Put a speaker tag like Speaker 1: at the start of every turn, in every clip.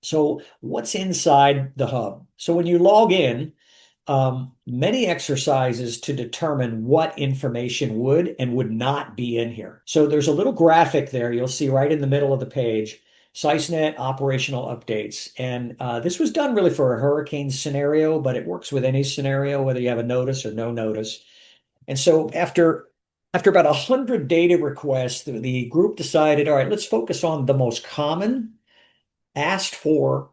Speaker 1: So what's inside the hub? So when you log in, many exercises to determine what information would and would not be in here. So there's a little graphic there you'll see right in the middle of the page, SISE-net operational updates. And this was done really for a hurricane scenario, but it works with any scenario, whether you have a notice or no notice. And so after about 100 data requests, the group decided, all right, let's focus on the most common asked for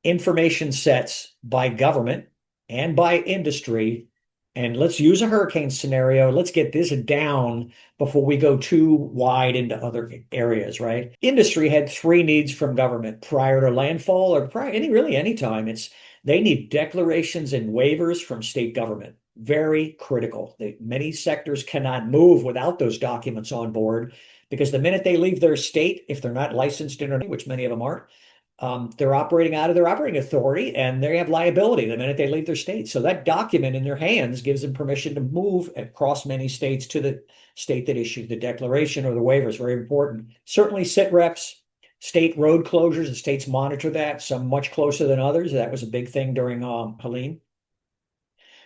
Speaker 1: information sets by government and by industry. And let's use a hurricane scenario. Let's get this down before we go too wide into other areas, right? Industry had three needs from government prior to landfall or prior any time. They need declarations and waivers from state government. Very critical. Many sectors cannot move without those documents on board because the minute they leave their state, if they're not licensed in, which many of them aren't, they're operating out of their operating authority and they have liability the minute they leave their state. So that document in their hands gives them permission to move across many states to the state that issued the declaration or the waiver is very important. Certainly sit reps, state road closures, the states monitor that, some much closer than others. That was a big thing during Helene.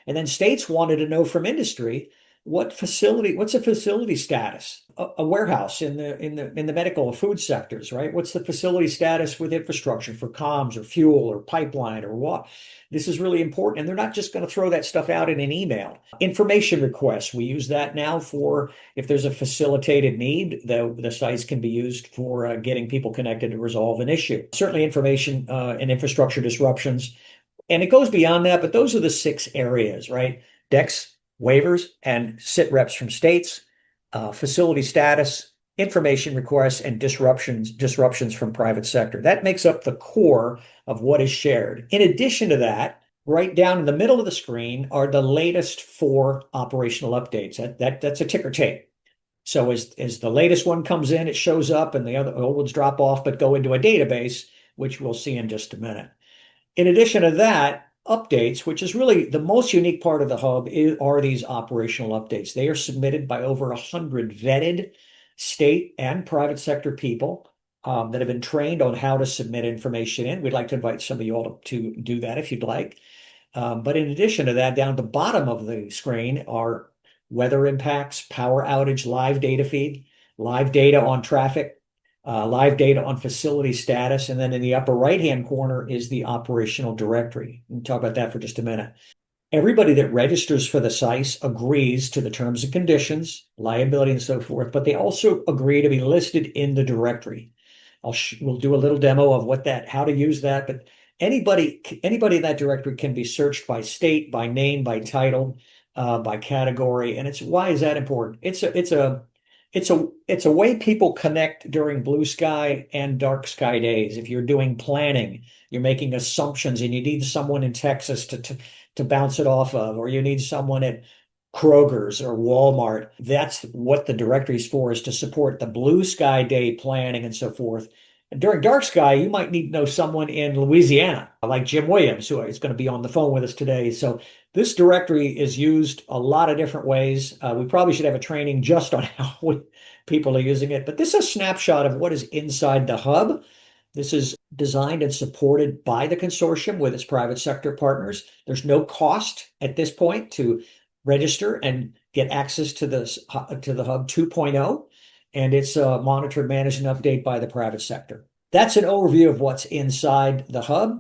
Speaker 1: And then states wanted to know from industry what's a facility status? A warehouse in the medical or food sectors, right? What's the facility status with infrastructure for comms or fuel or pipeline or what? This is really important. And they're not just going to throw that stuff out in an email. Information requests, we use that now for if there's a facilitated need, the sites can be used for getting people connected to resolve an issue. Certainly information and infrastructure disruptions. And it goes beyond that, but those are the six areas, right? Decks, waivers, and sit reps from states, facility status, information requests, and disruptions from private sector. That makes up the core of what is shared. In addition to that, right down in the middle of the screen are the latest four operational updates. That's a ticker tape. So as the latest one comes in, it shows up and the other old ones drop off, but go into a database, which we'll see in just a minute. In addition to that, updates, which is really the most unique part of the hub, are these operational updates. They are submitted by over 100 vetted state and private sector people that have been trained on how to submit information in. We'd like to invite some of you all to do that if you'd like. But in addition to that, down at the bottom of the screen are weather impacts, power outage, live data feed, live data on traffic, live data on facility status, and then in the upper right-hand corner is the operational directory. We'll talk about that for just a minute. Everybody that registers for the SISE agrees to the terms and conditions, liability and so forth, but they also agree to be listed in the directory. We'll do a little demo of how to use that, but anybody in that directory can be searched by state, by name, by title, by category. And why is that important? It's a way people connect during blue sky and dark sky days. If you're doing planning, you're making assumptions and you need someone in Texas to bounce it off of, or you need someone at Kroger's or Walmart. That's what the directory is for, is to support the blue sky day planning and so forth. And during dark sky, you might need to know someone in Louisiana, like Jim Williams, who is going to be on the phone with us today. So this directory is used a lot of different ways. We probably should have a training just on how people are using it. But this is a snapshot of what is inside the hub. This is designed and supported by the consortium with its private sector partners. There's no cost at this point to register and get access to the Hub 2.0. And it's monitored, managed, and updated by the private sector. That's an overview of what's inside the hub.